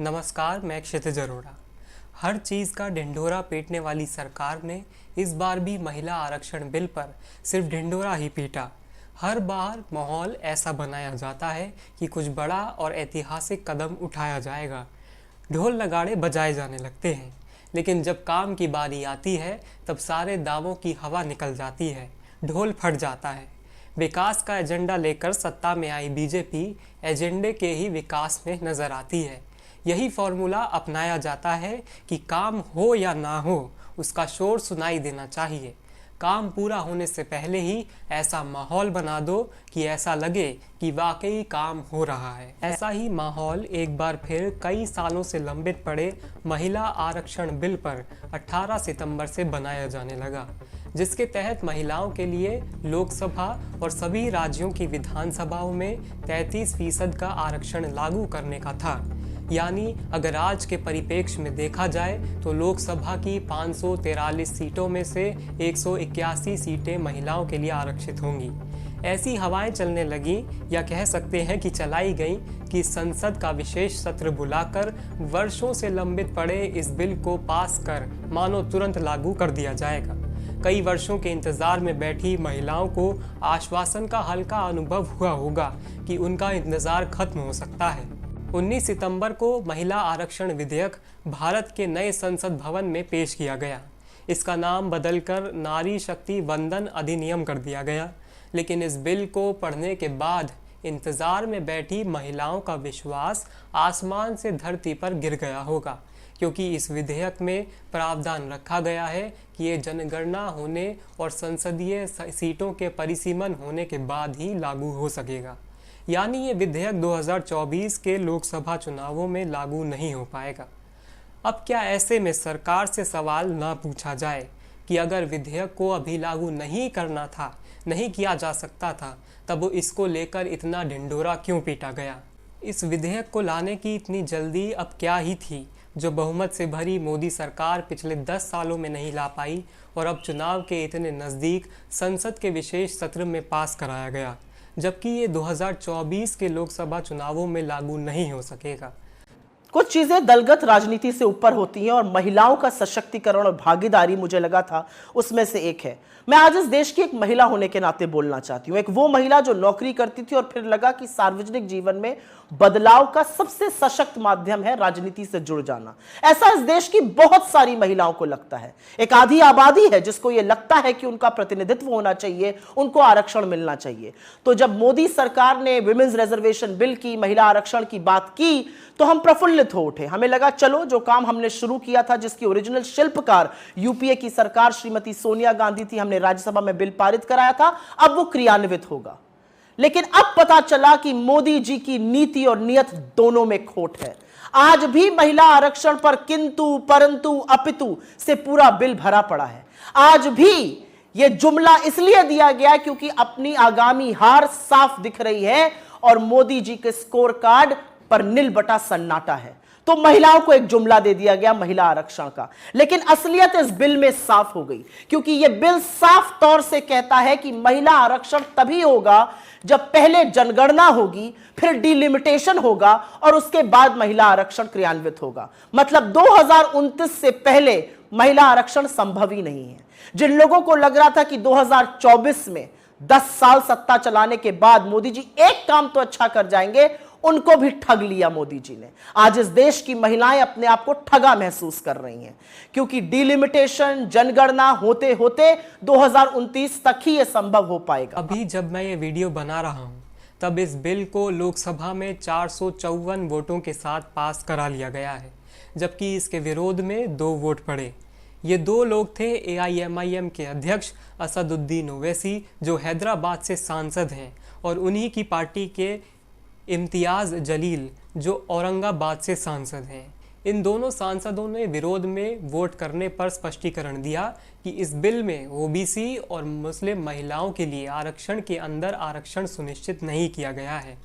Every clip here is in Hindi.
नमस्कार, मैं क्षितिज अरोड़ा। हर चीज़ का ढिंढोरा पीटने वाली सरकार ने इस बार भी महिला आरक्षण बिल पर सिर्फ ढिंढोरा ही पीटा। हर बार माहौल ऐसा बनाया जाता है कि कुछ बड़ा और ऐतिहासिक कदम उठाया जाएगा, ढोल नगाड़े बजाए जाने लगते हैं, लेकिन जब काम की बारी आती है तब सारे दावों की हवा निकल जाती है, ढोल फट जाता है। विकास का एजेंडा लेकर सत्ता में आई बीजेपी एजेंडे के ही विकास में नजर आती है। यही फॉर्मूला अपनाया जाता है कि काम हो या ना हो, उसका शोर सुनाई देना चाहिए। काम पूरा होने से पहले ही ऐसा माहौल बना दो कि ऐसा लगे कि वाकई काम हो रहा है। ऐसा ही माहौल एक बार फिर कई सालों से लंबित पड़े महिला आरक्षण बिल पर 18 सितंबर से बनाया जाने लगा, जिसके तहत महिलाओं के लिए लोकसभा और सभी राज्यों की विधानसभाओं में 33% का आरक्षण लागू करने का था। यानी अगर आज के परिप्रेक्ष्य में देखा जाए तो लोकसभा की 543 सीटों में से 181 सीटें महिलाओं के लिए आरक्षित होंगी। ऐसी हवाएं चलने लगी, या कह सकते हैं कि चलाई गई, कि संसद का विशेष सत्र बुलाकर वर्षों से लंबित पड़े इस बिल को पास कर मानो तुरंत लागू कर दिया जाएगा। कई वर्षों के इंतजार में बैठी महिलाओं को आश्वासन का हल्का अनुभव हुआ होगा कि उनका इंतजार खत्म हो सकता है। 19 सितंबर को महिला आरक्षण विधेयक भारत के नए संसद भवन में पेश किया गया। इसका नाम बदलकर नारी शक्ति वंदन अधिनियम कर दिया गया। लेकिन इस बिल को पढ़ने के बाद इंतजार में बैठी महिलाओं का विश्वास आसमान से धरती पर गिर गया होगा, क्योंकि इस विधेयक में प्रावधान रखा गया है कि ये जनगणना होने और संसदीय सीटों के परिसीमन होने के बाद ही लागू हो सकेगा। यानी ये विधेयक 2024 के लोकसभा चुनावों में लागू नहीं हो पाएगा। अब क्या ऐसे में सरकार से सवाल ना पूछा जाए कि अगर विधेयक को अभी लागू नहीं करना था, नहीं किया जा सकता था, तब इसको लेकर इतना ढिंढोरा क्यों पीटा गया? इस विधेयक को लाने की इतनी जल्दी अब क्या ही थी, जो बहुमत से भरी मोदी सरकार पिछले 10 सालों में नहीं ला पाई और अब चुनाव के इतने नज़दीक संसद के विशेष सत्र में पास कराया गया, जबकि ये 2024 के लोकसभा चुनावों में लागू नहीं हो सकेगा। कुछ चीजें दलगत राजनीति से ऊपर होती हैं और महिलाओं का सशक्तिकरण और भागीदारी मुझे लगा था उसमें से एक है। मैं आज इस देश की एक महिला होने के नाते बोलना चाहती हूं, एक वो महिला जो नौकरी करती थी और फिर लगा कि सार्वजनिक जीवन में बदलाव का सबसे सशक्त माध्यम है राजनीति से जुड़ जाना। ऐसा इस देश की बहुत सारी महिलाओं को लगता है। एक आधी आबादी है जिसको यह लगता है कि उनका प्रतिनिधित्व होना चाहिए, उनको आरक्षण मिलना चाहिए। तो जब मोदी सरकार ने विमेंस रिजर्वेशन बिल की, महिला आरक्षण की बात की, तो हम प्रफुल्लित हो उठे। हमें लगा चलो जो काम हमने शुरू किया था, जिसकी ओरिजिनल शिल्पकार यूपीए की सरकार श्रीमती सोनिया गांधी थी, हमने राज्यसभा में बिल पारित कराया था, अब वो क्रियान्वित होगा। लेकिन अब पता चला कि मोदी जी की नीति और नियत दोनों में खोट है। आज भी महिला आरक्षण पर किंतु परंतु अपितु से पूरा बिल भरा पड़ा है। आज भी यह जुमला इसलिए दिया गया क्योंकि अपनी आगामी हार साफ दिख रही है और मोदी जी के स्कोर कार्ड पर नील बटा सन्नाटा है। तो महिलाओं को एक जुमला दे दिया गया महिला आरक्षण का, लेकिन असलियत इस बिल में साफ हो गई, क्योंकि यह बिल साफ तौर से कहता है कि महिला आरक्षण तभी होगा जब पहले जनगणना होगी, फिर डिलिमिटेशन होगा और उसके बाद महिला आरक्षण क्रियान्वित होगा। मतलब 2029 से पहले महिला आरक्षण संभव ही नहीं है। जिन लोगों को लग रहा था कि 2024 में 10 साल सत्ता चलाने के बाद मोदी जी एक काम तो अच्छा कर जाएंगे, उनको भी ठग लिया मोदी जी ने। आज इस देश की महिलाएं अपने आप को ठगा महसूस कर रही हैं, क्योंकि डिलिमिटेशन, जनगणना होते होते 2029 तक ही यह संभव हो पाएगा। अभी जब मैं ये वीडियो बना रहा हूँ तब इस बिल को लोकसभा में 454 वोटों के साथ पास करा लिया गया है, जबकि इसके विरोध में 2 वोट पड़े। ये 2 लोग थे AIMIM के अध्यक्ष असदुद्दीन ओवैसी, जो हैदराबाद से सांसद हैं, और उन्हीं की पार्टी के इम्तियाज़ जलील, जो औरंगाबाद से सांसद हैं। इन दोनों सांसदों ने विरोध में वोट करने पर स्पष्टीकरण दिया कि इस बिल में OBC और मुस्लिम महिलाओं के लिए आरक्षण के अंदर आरक्षण सुनिश्चित नहीं किया गया है।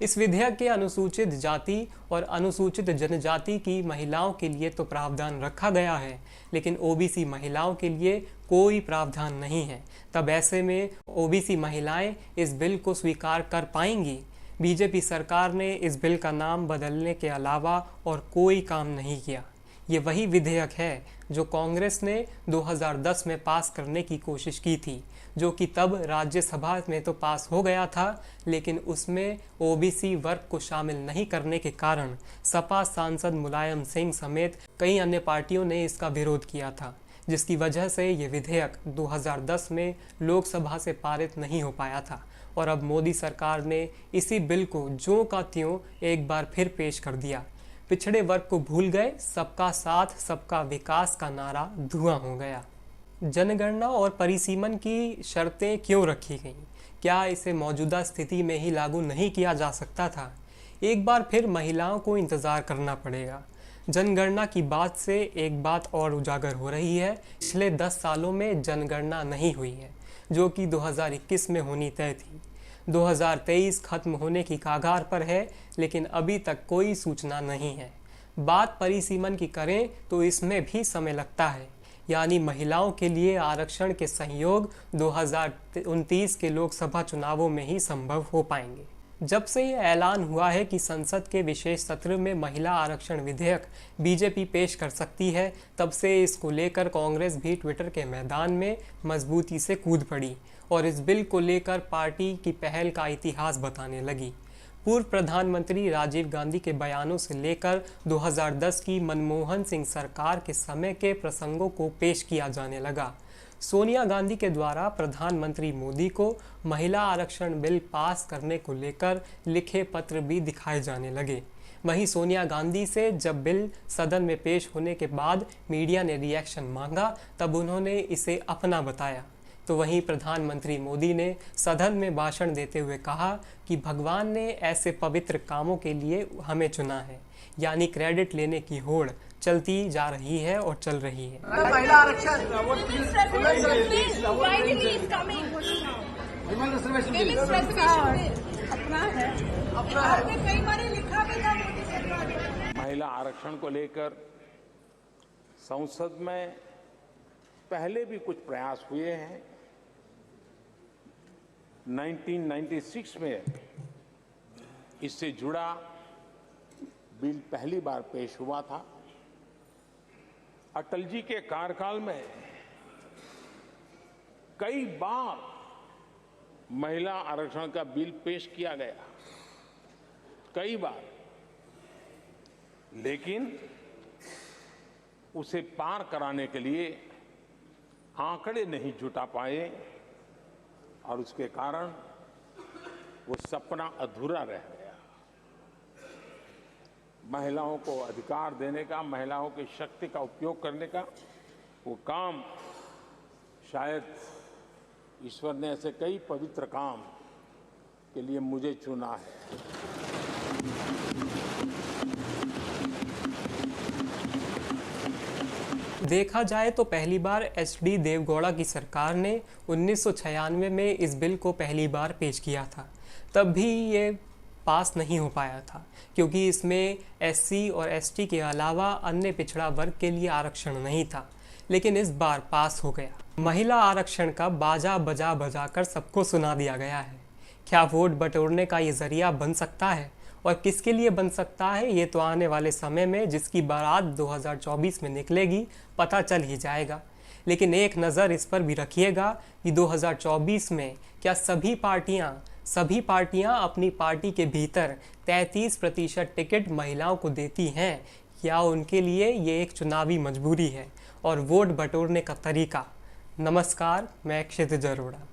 इस विधेयक के अनुसूचित जाति और अनुसूचित जनजाति की महिलाओं के लिए तो प्रावधान रखा गया है, लेकिन OBC महिलाओं के लिए कोई प्रावधान नहीं है। तब ऐसे में OBC महिलाएं इस बिल को स्वीकार कर पाएंगी? बीजेपी सरकार ने इस बिल का नाम बदलने के अलावा और कोई काम नहीं किया। ये वही विधेयक है जो कांग्रेस ने 2010 में पास करने की कोशिश की थी, जो कि तब राज्यसभा में तो पास हो गया था, लेकिन उसमें ओबीसी वर्ग को शामिल नहीं करने के कारण सपा सांसद मुलायम सिंह समेत कई अन्य पार्टियों ने इसका विरोध किया था, जिसकी वजह से ये विधेयक 2010 में लोकसभा से पारित नहीं हो पाया था। और अब मोदी सरकार ने इसी बिल को ज्यों का त्यों एक बार फिर पेश कर दिया। पिछड़े वर्ग को भूल गए, सबका साथ सबका विकास का नारा धुआं हो गया। जनगणना और परिसीमन की शर्तें क्यों रखी गईं? क्या इसे मौजूदा स्थिति में ही लागू नहीं किया जा सकता था? एक बार फिर महिलाओं को इंतज़ार करना पड़ेगा। जनगणना की बात से एक बात और उजागर हो रही है। पिछले 10 सालों में जनगणना नहीं हुई है, जो कि 2021 में होनी तय थी। 2023 खत्म होने की कगार पर है, लेकिन अभी तक कोई सूचना नहीं है। बात परिसीमन की करें तो इसमें भी समय लगता है, यानी महिलाओं के लिए आरक्षण के सहयोग 2029 के लोकसभा चुनावों में ही संभव हो पाएंगे। जब से ये ऐलान हुआ है कि संसद के विशेष सत्र में महिला आरक्षण विधेयक बीजेपी पेश कर सकती है, तब से इसको लेकर कांग्रेस भी ट्विटर के मैदान में मजबूती से कूद पड़ी और इस बिल को लेकर पार्टी की पहल का इतिहास बताने लगी। पूर्व प्रधानमंत्री राजीव गांधी के बयानों से लेकर 2010 की मनमोहन सिंह सरकार के समय के प्रसंगों को पेश किया जाने लगा। सोनिया गांधी के द्वारा प्रधानमंत्री मोदी को महिला आरक्षण बिल पास करने को लेकर लिखे पत्र भी दिखाए जाने लगे। वहीं सोनिया गांधी से जब बिल सदन में पेश होने के बाद मीडिया ने रिएक्शन मांगा, तब उन्होंने इसे अपना बताया। तो वहीं प्रधानमंत्री मोदी ने सदन में भाषण देते हुए कहा कि भगवान ने ऐसे पवित्र कामों के लिए हमें चुना है, यानी क्रेडिट लेने की होड़ चलती जा रही है और चल रही है। महिला आरक्षण महिला आरक्षण को लेकर संसद में पहले भी कुछ प्रयास हुए हैं। 1996 में इससे जुड़ा बिल पहली बार पेश हुआ था। अटल जी के कार्यकाल में कई बार महिला आरक्षण का बिल पेश किया गया, कई बार, लेकिन उसे पार कराने के लिए आंकड़े नहीं जुटा पाए और उसके कारण वो सपना अधूरा रह गया। महिलाओं को अधिकार देने का, महिलाओं की शक्ति का उपयोग करने का वो काम, शायद ईश्वर ने ऐसे कई पवित्र काम के लिए मुझे चुना है। देखा जाए तो पहली बार एच.डी. देवगौड़ा की सरकार ने 1996 में इस बिल को पहली बार पेश किया था। तब भी ये पास नहीं हो पाया था, क्योंकि इसमें एससी और एसटी के अलावा अन्य पिछड़ा वर्ग के लिए आरक्षण नहीं था। लेकिन इस बार पास हो गया। महिला आरक्षण का बाजा बजा कर सबको सुना दिया गया है। क्या वोट बटोरने का ये जरिया बन सकता है, और किसके लिए बन सकता है, ये तो आने वाले समय में, जिसकी बारात 2024 में निकलेगी, पता चल ही जाएगा। लेकिन एक नज़र इस पर भी रखिएगा कि 2024 में क्या सभी पार्टियां अपनी पार्टी के भीतर 33% टिकट महिलाओं को देती हैं, या उनके लिए ये एक चुनावी मजबूरी है और वोट बटोरने का तरीका। नमस्कार, मैं क्षितिज अरोड़ा।